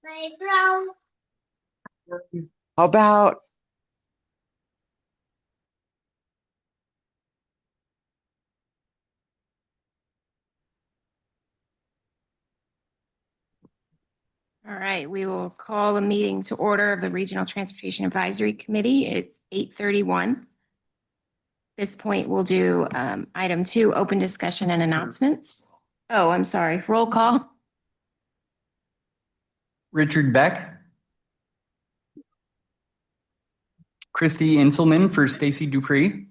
How about All right, we will call the meeting to order of the Regional Transportation Advisory Committee. It's 8:31. At this point, we'll do item 2, open discussion and announcements. Oh, I'm sorry, roll call. Richard Beck. Christy Inselman for Stacy Dupree.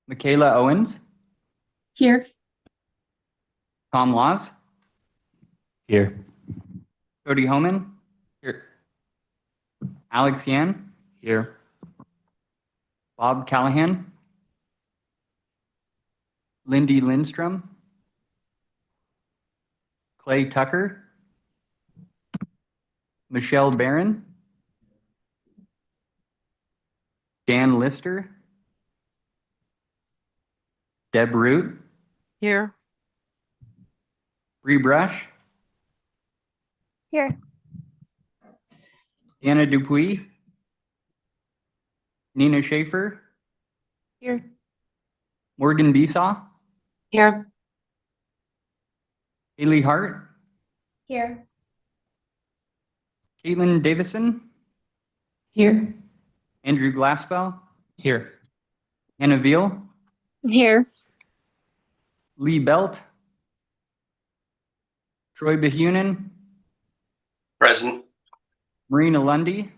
Michaela Owens. Here. Tom Laws. Here. Cody Homan. Here. Alex Yan. Here. Bob Callahan. Lindy Lindstrom. Clay Tucker. Michelle Barron. Dan Lister. Deb Root. Here. Bree Brush. Here. Anna Dupuis. Nina Schaefer. Here. Morgan Besaw. Here. Haley Hart. Here. Caitlin Davison. Here. Andrew Glassbell. Here. Hannah Veal. Here. Lee Belt. Troy Behunin. Present. Marina Lundy.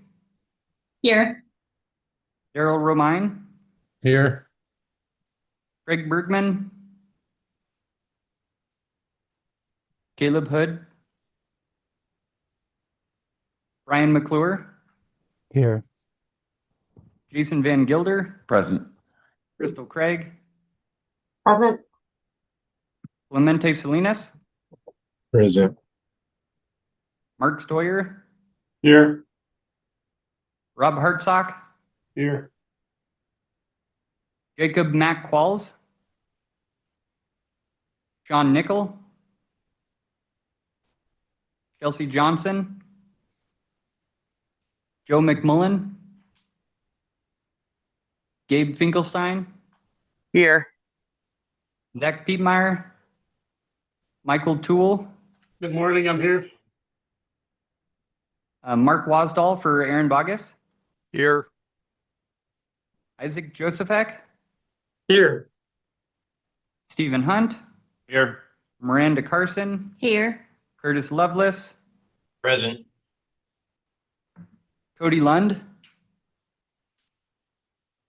Here. Daryl Romine. Here. Craig Bergman. Caleb Hood. Brian McClure. Here. Jason Van Gilder. Present. Crystal Craig. Present. Clemente Salinas. Present. Mark Stoyer. Here. Rob Hartsock. Here. Jacob Mack Qualls. John Nickel. Chelsea Johnson. Joe McMullen. Gabe Finkelstein. here? Zach Pietmeyer. Michael Toole. Good morning, I'm here. Mark Wasdall for Aaron Bogus. Here. Isaac Josephek. Here. Stephen Hunt. Here. Miranda Carson. Here. Curtis Lovelace. Present. Cody Lund.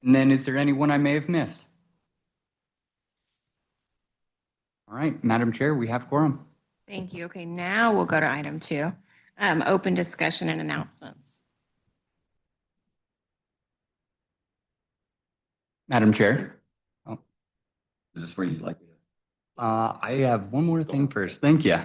And then is there anyone I may have missed? All right, Madam Chair, we have quorum. Thank you. Okay, now we'll go to item 2, open discussion and announcements. Madam Chair. Is this where you'd like me to? I have one more thing first. Thank you.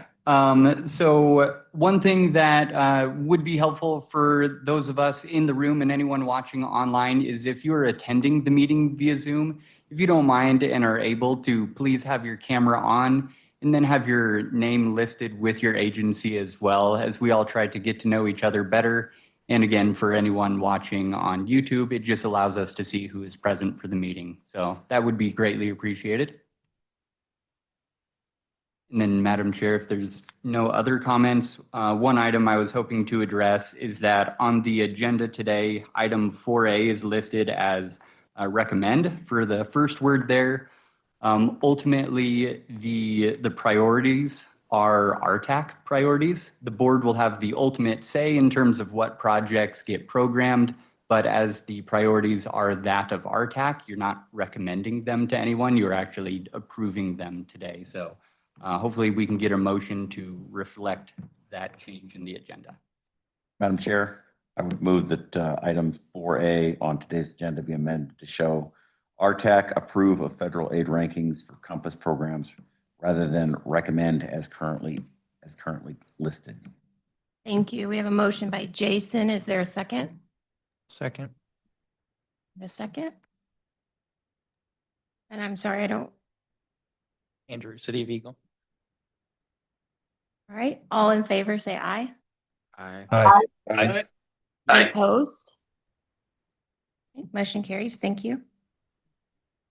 So one thing that would be helpful for those of us in the room and anyone watching online is if you're attending the meeting via Zoom, if you don't mind and are able to, please have your camera on and then have your name listed with your agency as well, as we all try to get to know each other better. And again, for anyone watching on YouTube, it just allows us to see who is present for the meeting. So that would be greatly appreciated. And then, Madam Chair, if there's no other comments, one item I was hoping to address is that on the agenda today, item 4A is listed as recommend for the first word there. Ultimately, the priorities are RTAC priorities. The board will have the ultimate say in terms of what projects get programmed, but as the priorities are that of RTAC, you're not recommending them to anyone, you're actually approving them today. So hopefully we can get a motion to reflect that change in the agenda. Madam Chair, I would move that item 4A on today's agenda be amended to show RTAC approve of federal aid rankings for Compass programs rather than recommend as currently listed. Thank you. We have a motion by Jason. Is there a second? Second. A second? And I'm sorry, I don't. Andrew, City of Eagle. All right, all in favor, say aye. Aye. Aye. Any opposed? Okay, motion carries. Thank you.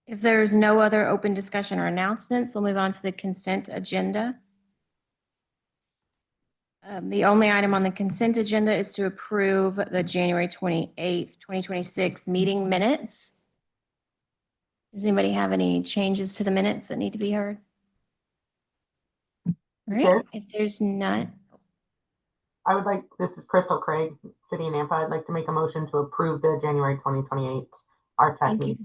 If there's no other open discussion or announcements, we'll move on to the consent agenda. The only item on the consent agenda is to approve the January 28th, 2026 meeting minutes. Does anybody have any changes to the minutes that need to be heard? All right, if there's none, I would like, this is Crystal Craig, City of Nampa. I'd like to make a motion to approve the January 2028 RTAC thank you. meeting.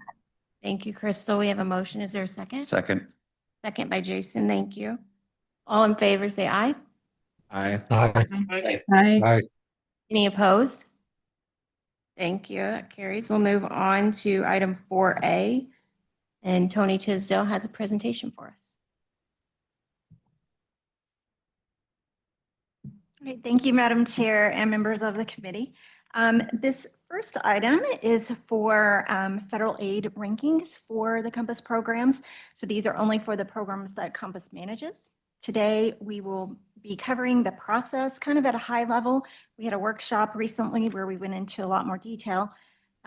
Thank you, Crystal. We have a motion. Is there a second? Second. Second by Jason. Thank you. All in favor, say aye. Aye. Aye. Any opposed? Thank you. That carries. We'll move on to item 4A. And Tony Tisdale has a presentation for us. Great. Thank you, Madam Chair and members of the committee. This first item is for federal aid rankings for the Compass programs. So these are only for the programs that Compass manages. Today, we will be covering the process kind of at a high level. We had a workshop recently where we went into a lot more detail.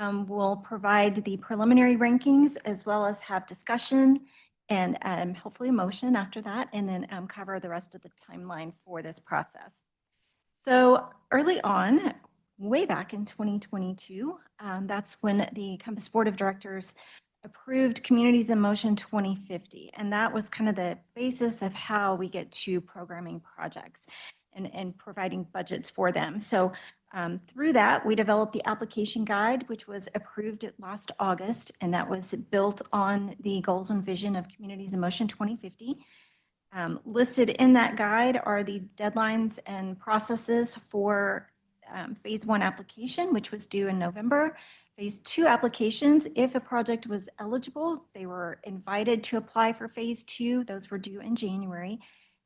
We'll provide the preliminary rankings as well as have discussion and hopefully a motion after that, and then cover the rest of the timeline for this process. So early on, way back in 2022, that's when the Compass Board of Directors approved Communities in Motion 2050. And that was kind of the basis of how we get to programming projects and providing budgets for them. So through that, we developed the application guide, which was approved last August, and that was built on the goals and vision of Communities in Motion 2050. Listed in that guide are the deadlines and processes for phase 1 application, which was due in November. Phase 2 applications, if a project was eligible, they were invited to apply for phase 2. Those were due in January.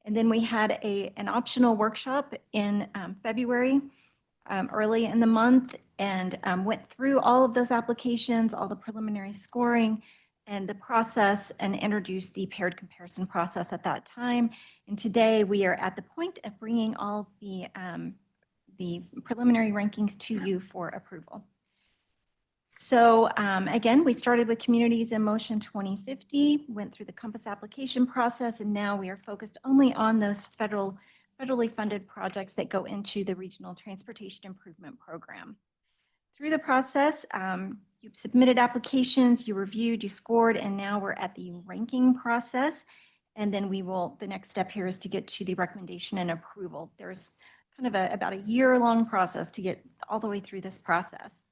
And then we had an optional workshop in February, early in the month, and went through all of those applications, all the preliminary scoring, and the process, and introduced the paired comparison process at that time. And today we are at the point of bringing all the preliminary rankings to you for approval. So again, we started with Communities in Motion 2050, went through the Compass application process, and now we are focused only on those federally funded projects that go into the Regional Transportation Improvement Program. Through the process, you submitted applications, you reviewed, you scored, and now we're at the ranking process. And then the next step here is to get to the recommendation and approval. There's kind of about a year-long process to get all the way through this process.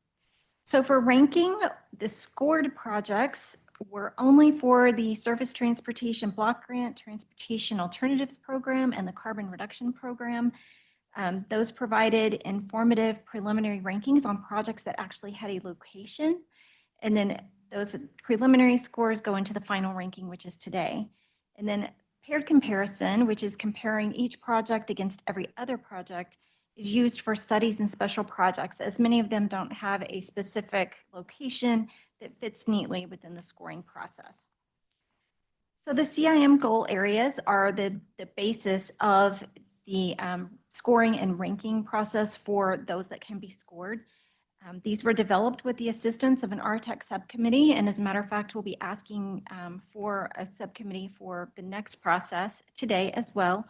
So for ranking, the scored projects were only for the Surface Transportation Block Grant, Transportation Alternatives Program, and the Carbon Reduction Program. Those provided informative preliminary rankings on projects that actually had a location. And then those preliminary scores go into the final ranking, which is today. And then paired comparison, which is comparing each project against every other project, is used for studies and special projects, as many of them don't have a specific location that fits neatly within the scoring process. So the CIM goal areas are the basis of the scoring and ranking process for those that can be scored. These were developed with the assistance of an RTAC subcommittee, and as a matter of fact, we'll be asking for a subcommittee for the next process today as well.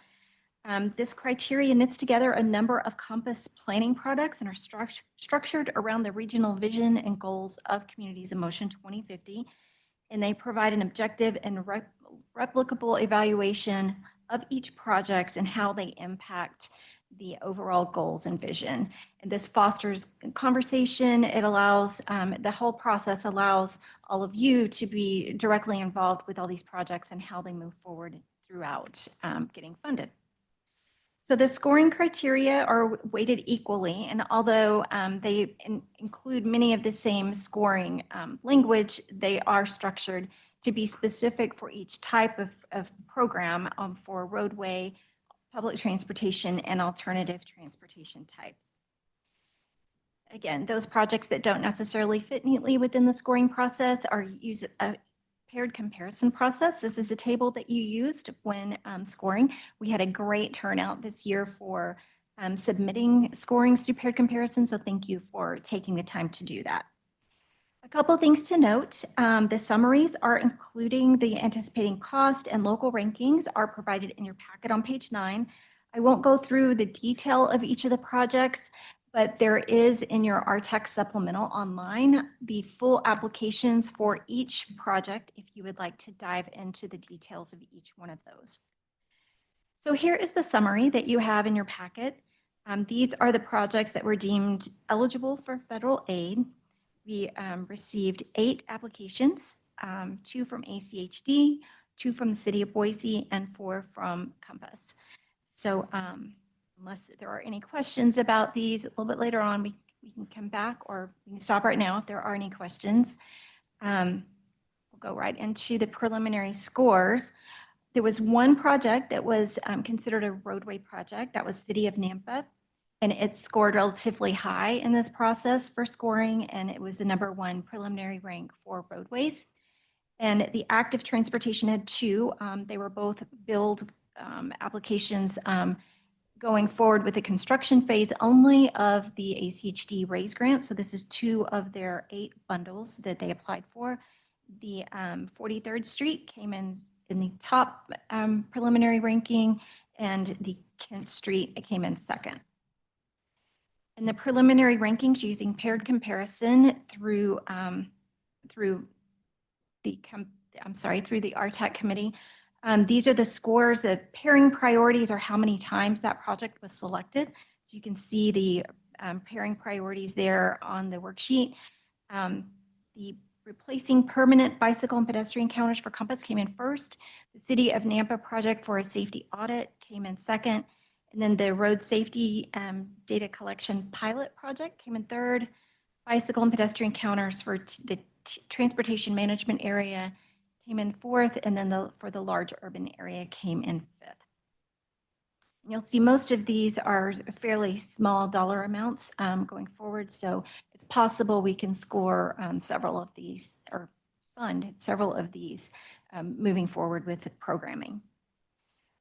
This criteria knits together a number of Compass planning products and are structured around the regional vision and goals of Communities in Motion 2050, and they provide an objective and replicable evaluation of each project and how they impact the overall goals and vision. And this fosters conversation. It allows, the whole process allows all of you to be directly involved with all these projects and how they move forward throughout getting funded. So the scoring criteria are weighted equally, and although they include many of the same scoring language, they are structured to be specific for each type of program for roadway, public transportation, and alternative transportation types. Again, those projects that don't necessarily fit neatly within the scoring process are paired comparison process. This is a table that you used when scoring. We had a great turnout this year for submitting scorings to paired comparison, so thank you for taking the time to do that. A couple things to note, the summaries are including the anticipating cost and local rankings are provided in your packet on page 9. I won't go through the detail of each of the projects, but there is in your RTEC supplemental online the full applications for each project if you would like to dive into the details of each one of those. So here is the summary that you have in your packet. These are the projects that were deemed eligible for federal aid. We received 8 applications, 2 from ACHD, 2 from the city of Boise, and 4 from Compass. So unless there are any questions about these, a little bit later on, we can come back, or we can stop right now if there are any questions. We'll go right into the preliminary scores. There was one project that was considered a roadway project. That was City of Nampa. And it scored relatively high in this process for scoring, and it was the #1 preliminary rank for roadways. And the active transportation had 2. They were both build applications going forward with the construction phase only of the ACHD raise grant. So this is 2 of their 8 bundles that they applied for. The 43rd Street came in the top preliminary ranking, and the Kent Street came in second. And the preliminary rankings using paired comparison through the RTAC committee. These are the scores. The pairing priorities are how many times that project was selected. So you can see the pairing priorities there on the worksheet. The replacing permanent bicycle and pedestrian counters for Compass came in first. The City of Nampa project for a safety audit came in second. And then the road safety data collection pilot project came in third. Bicycle and pedestrian counters for the transportation management area came in fourth. And then for the large urban area came in fifth. And you'll see most of these are fairly small dollar amounts going forward. So it's possible we can score several of these or fund several of these moving forward with programming.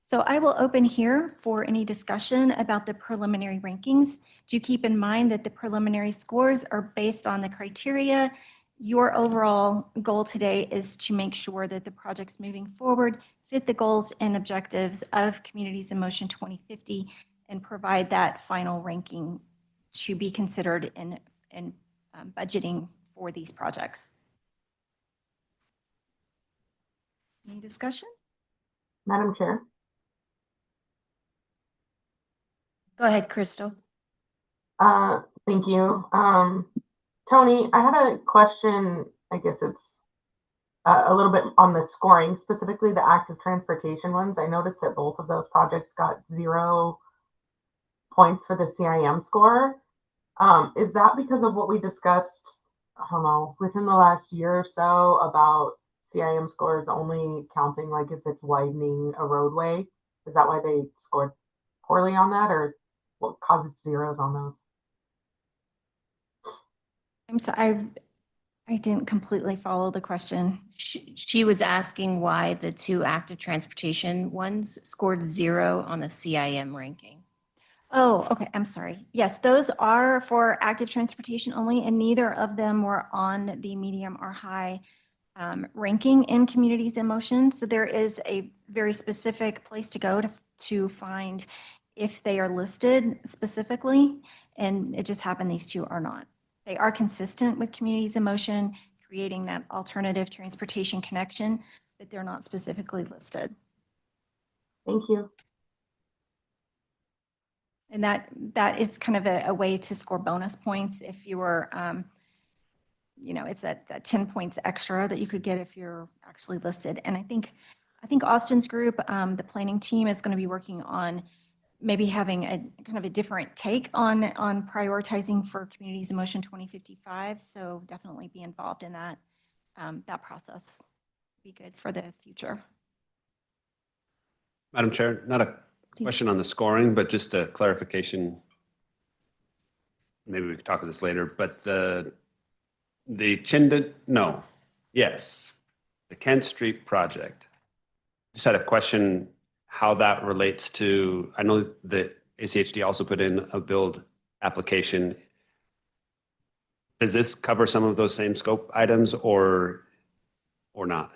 So I will open here for any discussion about the preliminary rankings. Do keep in mind that the preliminary scores are based on the criteria. Your overall goal today is to make sure that the projects moving forward fit the goals and objectives of Communities in Motion 2050 and provide that final ranking to be considered in budgeting for these projects. Any discussion? Madam Chair. Go ahead, Crystal. Thank you. Tony, I had a question. I guess it's a little bit on the scoring, specifically the active transportation ones. I noticed that both of those projects got 0 points for the CIM score. Is that because of what we discussed, I don't know, within the last year or so about CIM scores only counting like if it's widening a roadway? Is that why they scored poorly on that, or what caused zeros on those? I'm sorry, I didn't completely follow the question. She was asking why the 2 active transportation ones scored 0 on the CIM ranking. Oh, okay, I'm sorry. Yes, those are for active transportation only, and neither of them were on the medium or high ranking in Communities in Motion. So there is a very specific place to go to find if they are listed specifically, and it just happened these 2 are not. They are consistent with Communities in Motion, creating that alternative transportation connection, but they're not specifically listed. Thank you. And that is kind of a way to score bonus points if you were, it's that 10 points extra that you could get if you're actually listed. And I think Austin's group, the planning team, is going to be working on maybe having a kind of a different take on prioritizing for Communities in Motion 2055. So definitely be involved in that. That process be good for the future. Madam Chair, not a question on the scoring, but just a clarification. Maybe we could talk about this later, but the Chinden, no, yes. the Kent Street project. Just had a question how that relates to, I know that ACHD also put in a build application. Does this cover some of those same scope items or not?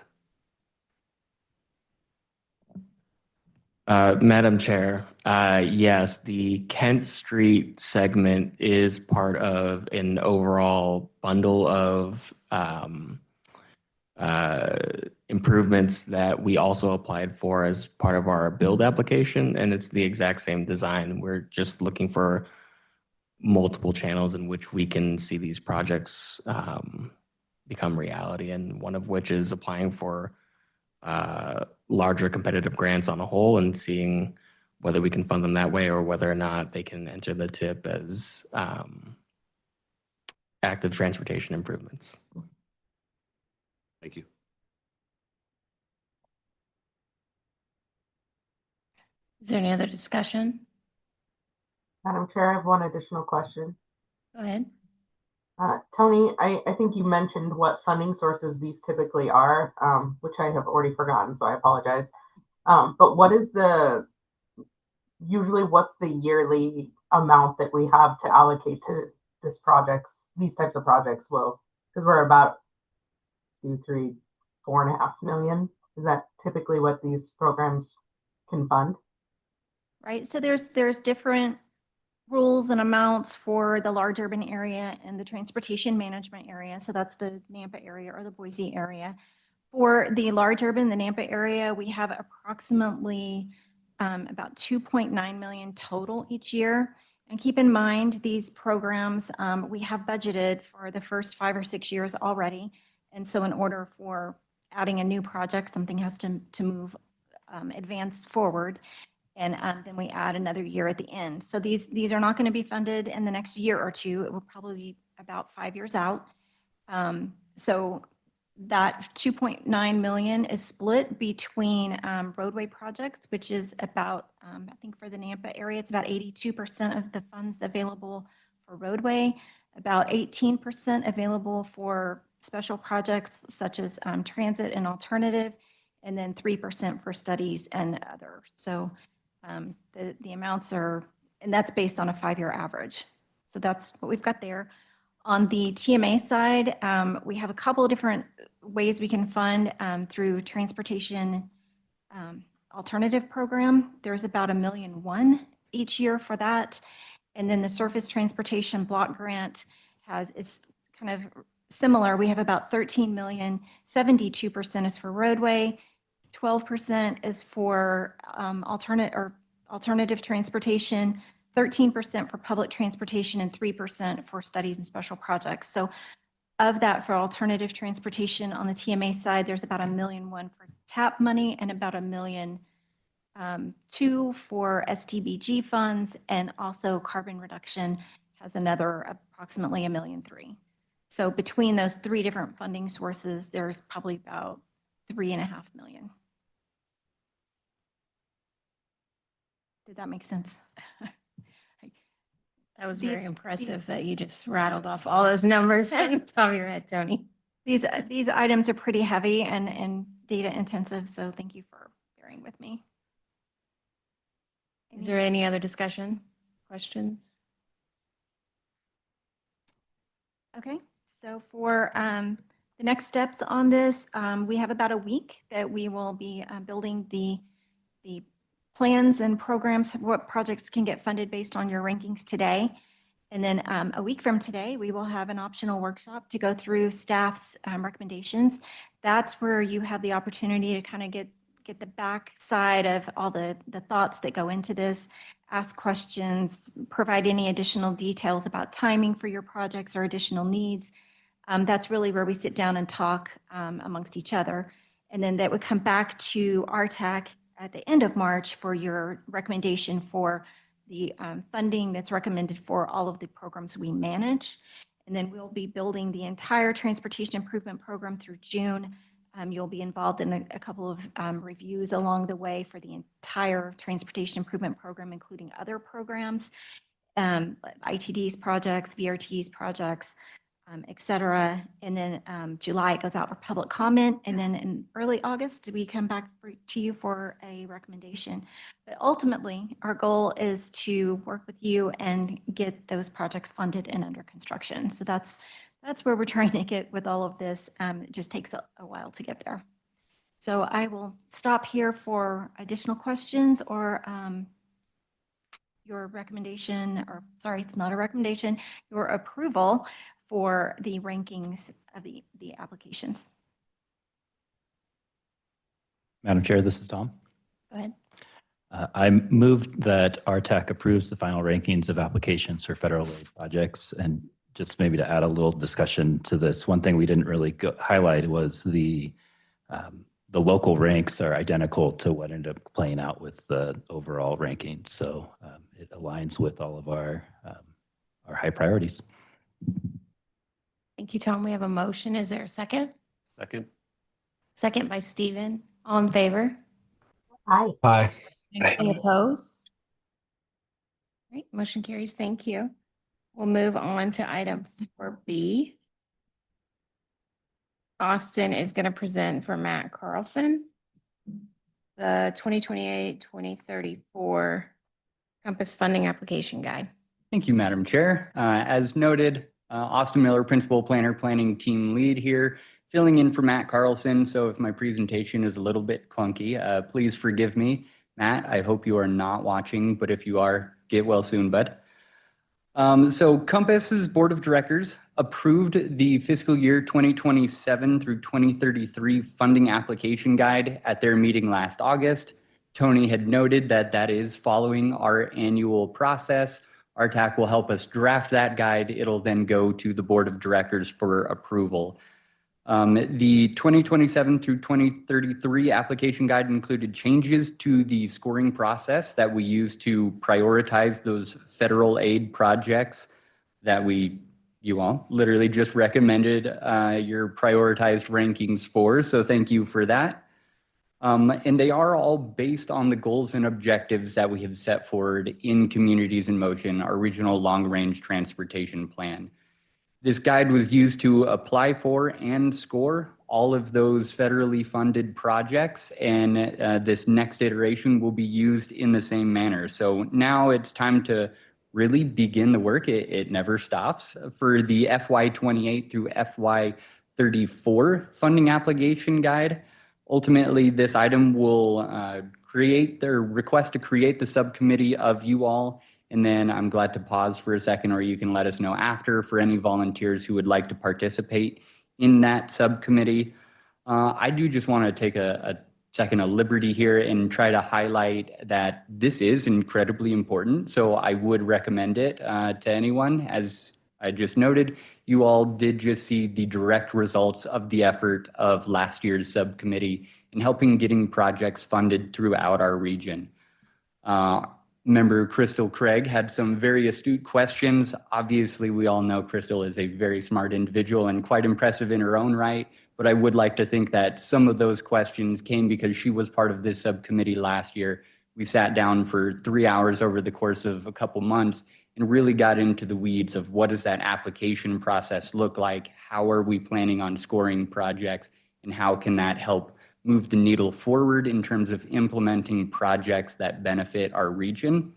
Madam Chair, yes, the Kent Street segment is part of an overall bundle of improvements that we also applied for as part of our build application, and it's the exact same design. We're just looking for multiple channels in which we can see these projects become reality, and one of which is applying for larger competitive grants on a whole and seeing whether we can fund them that way or whether or not they can enter the TIP as active transportation improvements. Thank you. Is there any other discussion? Madam Chair, I have one additional question. Go ahead. Tony, I think you mentioned what funding sources these typically are, which I have already forgotten, so I apologize. But what's the yearly amount that we have to allocate to these types of projects? Well, because we're about 4.5 million. Is that typically what these programs can fund? Right, so there's different rules and amounts for the large urban area and the transportation management area. So that's the Nampa area or the Boise area. For the large urban, the Nampa area, we have approximately about 2.9 million total each year. And keep in mind, these programs, we have budgeted for the first 5 or 6 years already. And so in order for adding a new project, something has to move advance forward. And then we add another year at the end. So these are not going to be funded in the next year or two. It will probably be about 5 years out. So that 2.9 million is split between roadway projects, which is about, I think for the Nampa area, it's about 82% of the funds available for roadway, about 18% available for special projects such as transit and alternative, and then 3% for studies and other. So the amounts are, and that's based on a 5-year average. So that's what we've got there. On the TMA side, we have a couple of different ways we can fund through transportation alternative program. There's about $1.1 million each year for that. And then the surface transportation block grant is kind of similar. We have about 13 million, 72% is for roadway, 12% is for alternative transportation, 13% for public transportation, and 3% for studies and special projects. So of that, for alternative transportation on the TMA side, there's about $1.1 million for TAP money and about $1.2 million for STBG funds, and also carbon reduction has another approximately $1.3 million. So between those 3 different funding sources, there's probably about $3.5 million. Did that make sense? That was very impressive that you just rattled off all those numbers on the top of your head, Tony. These items are pretty heavy and data intensive, so thank you for bearing with me. Is there any other discussion, questions? Okay, so for the next steps on this, we have about a week that we will be building the plans and programs, what projects can get funded based on your rankings today. And then a week from today, we will have an optional workshop to go through staff's recommendations. That's where you have the opportunity to kind of get the back side of all the thoughts that go into this, ask questions, provide any additional details about timing for your projects or additional needs. That's really where we sit down and talk amongst each other. And then that would come back to RTAC at the end of March for your recommendation for the funding that's recommended for all of the programs we manage. And then we'll be building the entire transportation improvement program through June. You'll be involved in a couple of reviews along the way for the entire transportation improvement program, including other programs, ITDs projects, VRTs projects, et cetera. And then July, it goes out for public comment. And then in early August, we come back to you for a recommendation. But ultimately, our goal is to work with you and get those projects funded and under construction. So that's where we're trying to get with all of this. It just takes a while to get there. So I will stop here for additional questions or your recommendation, or sorry, it's not a recommendation, your approval for the rankings of the applications. Madam Chair, this is Tom. Go ahead. I moved that RTAC approves the final rankings of applications for federal aid projects. And just maybe to add a little discussion to this, one thing we didn't really highlight was the local ranks are identical to what ended up playing out with the overall rankings. So it aligns with all of our high priorities. Thank you, Tom. We have a motion. Is there a second? Second. Second by Stephen. All in favor? Hi. Aye. Any opposed? Great, motion carries. Thank you. We'll move on to item 4B. Austin is going to present for Matt Carlson, the 2028-2034 Compass Funding Application Guide. Thank you, Madam Chair. As noted, Austin Miller, Principal Planner, Planning Team Lead here, filling in for Matt Carlson. So if my presentation is a little bit clunky, please forgive me. Matt, I hope you are not watching, but if you are, get well soon, bud. So Compass's Board of Directors approved the fiscal year 2027 through 2033 funding application guide at their meeting last August. Tony had noted that that is following our annual process. RTAC will help us draft that guide. It'll then go to the Board of Directors for approval. The 2027 through 2033 application guide included changes to the scoring process that we use to prioritize those federal aid projects that you all literally just recommended your prioritized rankings for. So thank you for that. And they are all based on the goals and objectives that we have set forward in Communities in Motion, our regional long-range transportation plan. This guide was used to apply for and score all of those federally funded projects, and this next iteration will be used in the same manner. So now it's time to really begin the work. It never stops. For the FY28 through FY34 funding application guide, ultimately this item will request to create the subcommittee of you all. And then I'm glad to pause for a second, or you can let us know after for any volunteers who would like to participate in that subcommittee. I do just want to take a second of liberty here and try to highlight that this is incredibly important. So I would recommend it to anyone. As I just noted, you all did just see the direct results of the effort of last year's subcommittee in helping getting projects funded throughout our region. Member Crystal Craig had some very astute questions. Obviously, we all know Crystal is a very smart individual and quite impressive in her own right, but I would like to think that some of those questions came because she was part of this subcommittee last year. We sat down for 3 hours over the course of a couple months and really got into the weeds of what does that application process look like? How are we planning on scoring projects? And how can that help move the needle forward in terms of implementing projects that benefit our region?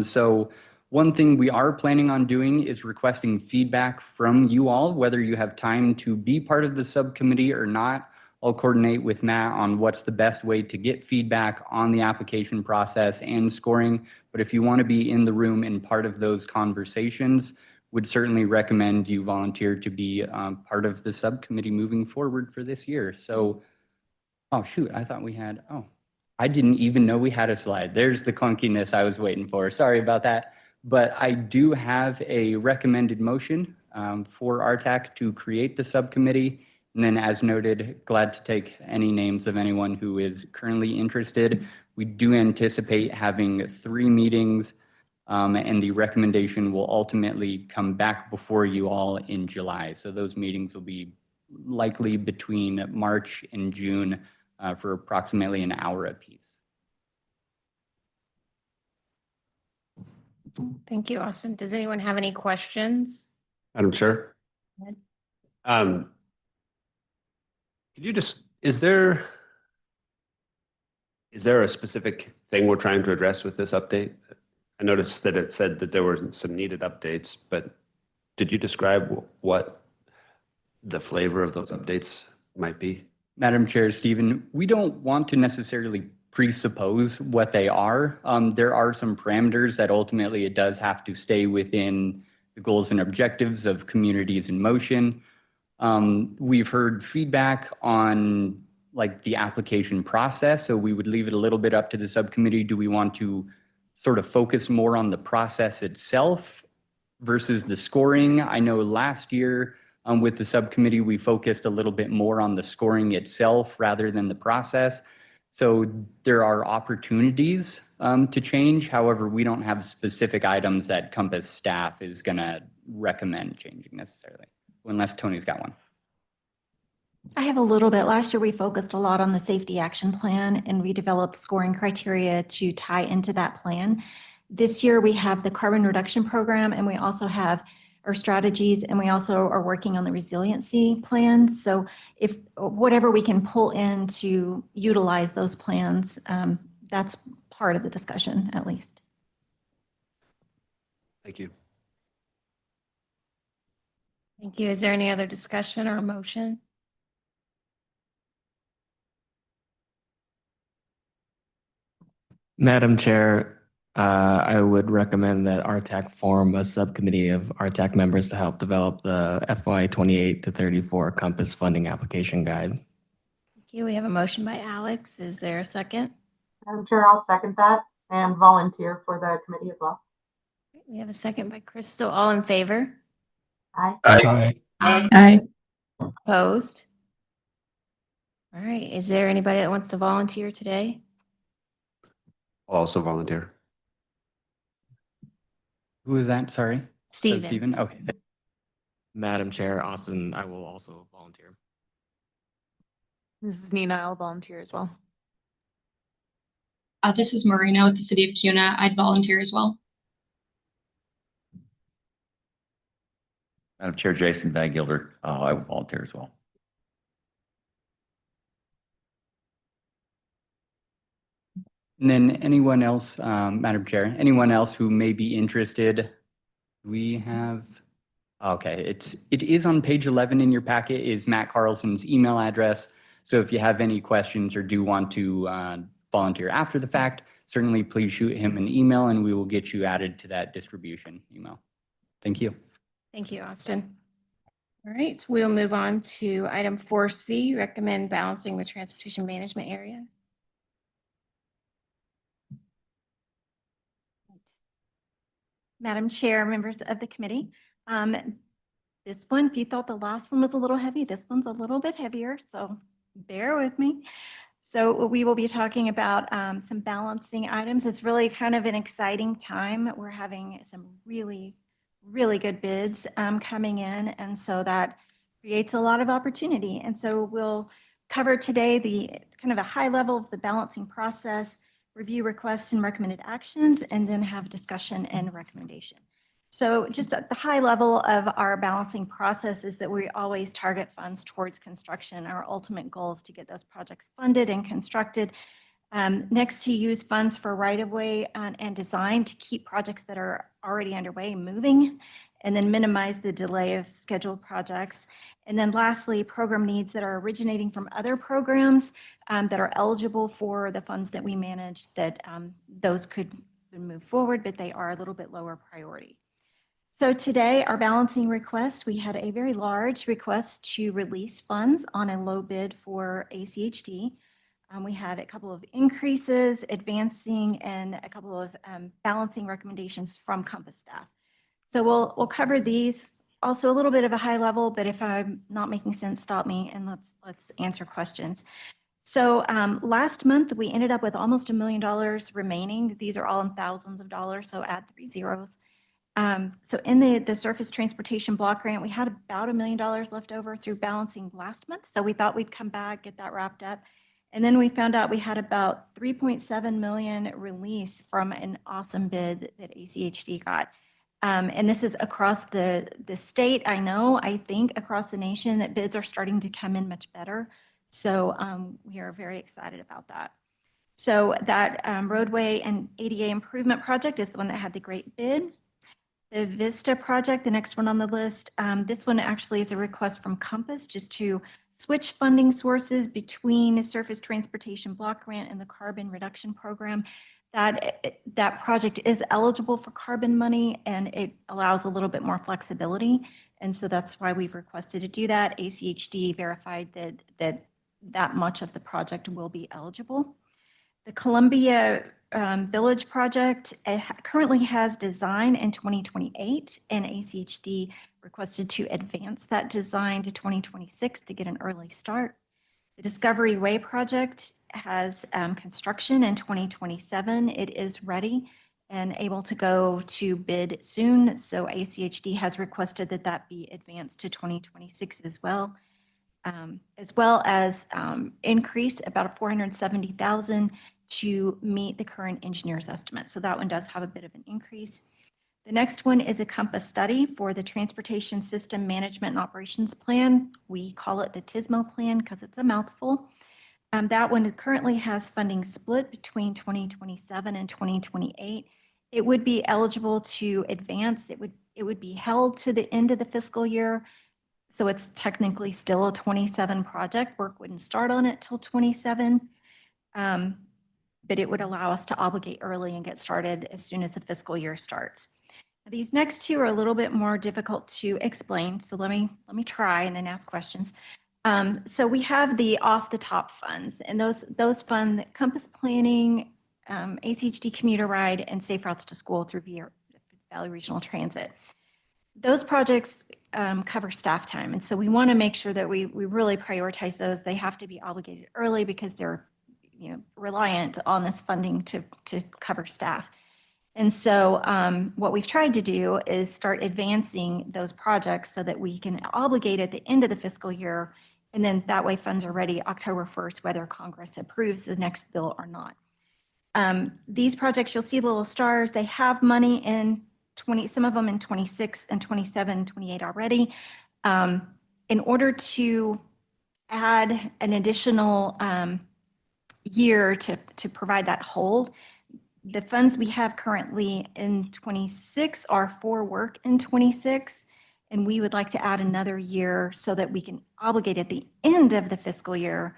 So one thing we are planning on doing is requesting feedback from you all, whether you have time to be part of the subcommittee or not. I'll coordinate with Matt on what's the best way to get feedback on the application process and scoring. But if you want to be in the room and part of those conversations, would certainly recommend you volunteer to be part of the subcommittee moving forward for this year. So, oh shoot, I thought we had, I didn't even know we had a slide. There's the clunkiness I was waiting for. Sorry about that. But I do have a recommended motion for RTAC to create the subcommittee. And then as noted, glad to take any names of anyone who is currently interested. We do anticipate having 3 meetings and the recommendation will ultimately come back before you all in July. So those meetings will be likely between March and June for approximately an hour apiece. Thank you, Austin. Does anyone have any questions? Madam Chair, Could you just, is there a specific thing we're trying to address with this update? I noticed that it said that there were some needed updates, but did you describe what the flavor of those updates might be? Madam Chair, Stephen, we don't want to necessarily presuppose what they are. There are some parameters that ultimately it does have to stay within the goals and objectives of communities in motion. We've heard feedback on like the application process, so we would leave it a little bit up to the subcommittee. Do we want to sort of focus more on the process itself versus the scoring? I know last year with the subcommittee, we focused a little bit more on the scoring itself rather than the process. So there are opportunities to change. However, we don't have specific items that Compass staff is going to recommend changing necessarily, unless Tony's got one. I have a little bit. Last year, we focused a lot on the safety action plan and we developed scoring criteria to tie into that plan. This year, we have the carbon reduction program and we also have our strategies and we also are working on the resiliency plan. So if whatever we can pull in to utilize those plans, that's part of the discussion at least. Thank you. Thank you. Is there any other discussion or motion? Madam Chair, I would recommend that RTAC form a subcommittee of RTAC members to help develop the FY 28 to 34 Compass funding application guide. Thank you. We have a motion by Alex. Is there a second? Madam Chair, I'll second that and volunteer for the committee as well. We have a second by Crystal. All in favor? Aye. Aye. Opposed? All right. Is there anybody that wants to volunteer today? I'll also volunteer. Who is that? Sorry. Stephen. Stephen. Okay. Madam Chair, Austin, I will also volunteer. This is Nina. I'll volunteer as well. This is Marina with the City of Cuna. I'd volunteer as well. Madam Chair, Jason Van Gilder, I will volunteer as well. And then anyone else, Madam Chair, anyone else who may be interested? We have, okay, it is on page 11 in your packet is Matt Carlson's email address. So if you have any questions or do want to volunteer after the fact, certainly please shoot him an email and we will get you added to that distribution email. Thank you. Thank you, Austin. All right, we'll move on to item 4C, recommend balancing the transportation management area. Madam Chair, members of the committee, this one, if you thought the last one was a little heavy, this one's a little bit heavier, so bear with me. So we will be talking about some balancing items. It's really kind of an exciting time. We're having some really good bids coming in, and so that creates a lot of opportunity. And so we'll cover today the kind of a high level of the balancing process, review requests and recommended actions, and then have discussion and recommendation. So just at the high level of our balancing process is that we always target funds towards construction. Our ultimate goal is to get those projects funded and constructed. Next, to use funds for right-of-way and design to keep projects that are already underway moving, and then minimize the delay of scheduled projects. And then lastly, program needs that are originating from other programs that are eligible for the funds that we manage, that those could move forward, but they are a little bit lower priority. So today, our balancing request, we had a very large request to release funds on a low bid for ACHD. We had a couple of increases, advancing, and a couple of balancing recommendations from Compass staff. So we'll cover these. Also a little bit of a high level, but if I'm not making sense, stop me and let's answer questions. So last month, we ended up with almost $1 million remaining. These are all in thousands of dollars, so add 3 zeros. So in the surface transportation block grant, we had about $1 million left over through balancing last month. So we thought we'd come back, get that wrapped up. And then we found out we had about 3.7 million release from an awesome bid that ACHD got. And this is across the state. I think across the nation that bids are starting to come in much better. So we are very excited about that. So that roadway and ADA improvement project is the one that had the great bid. The Vista project, the next one on the list, this one actually is a request from Compass just to switch funding sources between the Surface Transportation Block Grant and the Carbon Reduction Program. That project is eligible for carbon money and it allows a little bit more flexibility. And so that's why we've requested to do that. ACHD verified that much of the project will be eligible. The Columbia Village project currently has design in 2028 and ACHD requested to advance that design to 2026 to get an early start. The Discovery Way project has construction in 2027. It is ready and able to go to bid soon. So ACHD has requested that that be advanced to 2026 as well as increase about 470,000 to meet the current engineer's estimate. So that one does have a bit of an increase. The next one is a Compass study for the Transportation System Management and Operations Plan. We call it the TSMO plan because it's a mouthful. That one currently has funding split between 2027 and 2028. It would be eligible to advance. It would be held to the end of the fiscal year. So it's technically still a 27 project. Work wouldn't start on it till 27. But it would allow us to obligate early and get started as soon as the fiscal year starts. These next two are a little bit more difficult to explain. So let me try and then ask questions. So we have the off the top funds, and those fund Compass Planning, ACHD Commuter Ride, and Safe Routes to School through Valley Regional Transit. Those projects cover staff time. And so we want to make sure that we really prioritize those. They have to be obligated early because they're reliant on this funding to cover staff. And so what we've tried to do is start advancing those projects so that we can obligate at the end of the fiscal year. And then that way funds are ready October 1st, whether Congress approves the next bill or not. These projects, you'll see little stars, they have money in some of them in 26 and 27, 28 already. In order to add an additional year to provide that hold, the funds we have currently in 26 are for work in 26, and we would like to add another year so that we can obligate at the end of the fiscal year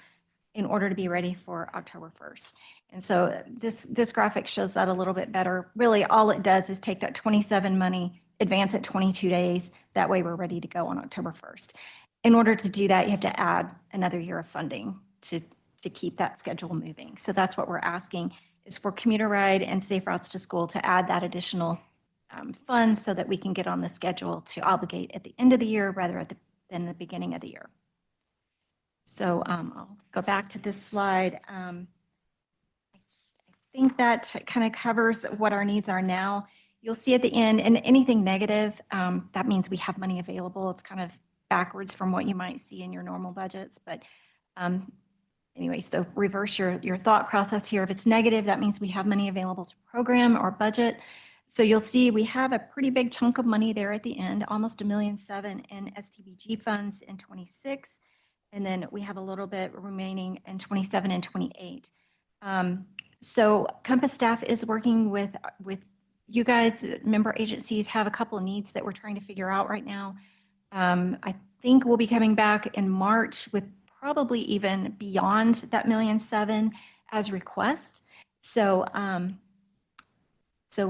in order to be ready for October 1st. And so this graphic shows that a little bit better. Really, all it does is take that 27 money, advance it 22 days. That way we're ready to go on October 1st. In order to do that, you have to add another year of funding to keep that schedule moving. So that's what we're asking, is for Commuter Ride and Safe Routes to School to add that additional funds so that we can get on the schedule to obligate at the end of the year rather than the beginning of the year. So I'll go back to this slide. I think that kind of covers what our needs are now. You'll see at the end, and anything negative, that means we have money available. It's kind of backwards from what you might see in your normal budgets. But anyway, so reverse your thought process here. If it's negative, that means we have money available to program or budget. So you'll see we have a pretty big chunk of money there at the end, almost $1.7 million in STBG funds in 26. And then we have a little bit remaining in 27 and 28. So Compass staff is working with you guys. Member agencies have a couple of needs that we're trying to figure out right now. I think we'll be coming back in March with probably even beyond that $1.7 million as requests. So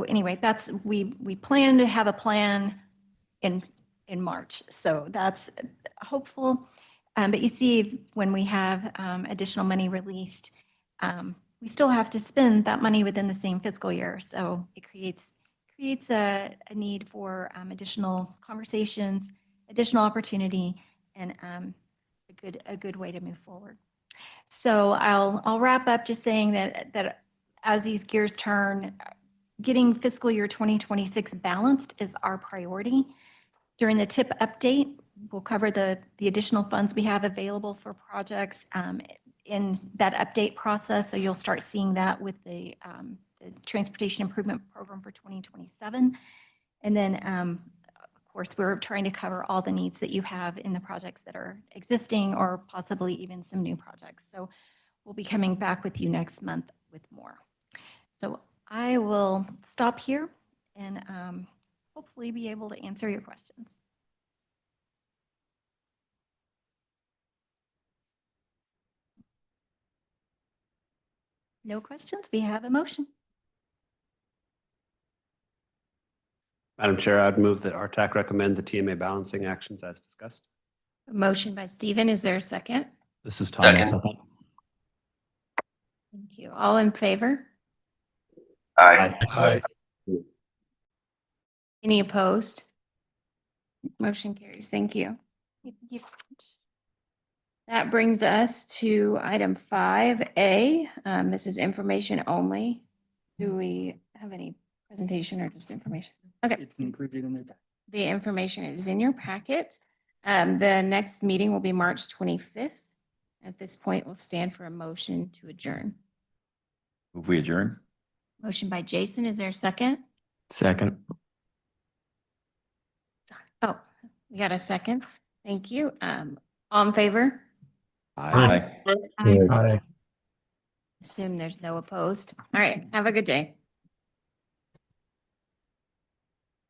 anyway, we plan to have a plan in March. So that's hopeful. But you see, when we have additional money released, we still have to spend that money within the same fiscal year. So it creates a need for additional conversations, additional opportunity, and a good way to move forward. So I'll wrap up just saying that as these gears turn, getting fiscal year 2026 balanced is our priority. During the TIP update, we'll cover the additional funds we have available for projects in that update process. So you'll start seeing that with the Transportation Improvement Program for 2027. And then, of course, we're trying to cover all the needs that you have in the projects that are existing or possibly even some new projects. So we'll be coming back with you next month with more. So I will stop here and hopefully be able to answer your questions. No questions? We have a motion. Madam Chair, I'd move that RTAC recommend the TMA balancing actions as discussed. A motion by Stephen. Is there a second? This is Tom. Second. Thank you. All in favor? Aye. Any opposed? Motion carries. Thank you. Thank you. That brings us to item 5A. This is information only. Do we have any presentation or just information? Okay. It's included in there. The information is in your packet. The next meeting will be March 25th. At this point, we'll stand for a motion to adjourn. Move we adjourn? Motion by Jason. Is there a second? Second. Oh, we got a second. Thank you. All in favor? Aye. Aye. Assume there's no opposed. All right. Have a good day.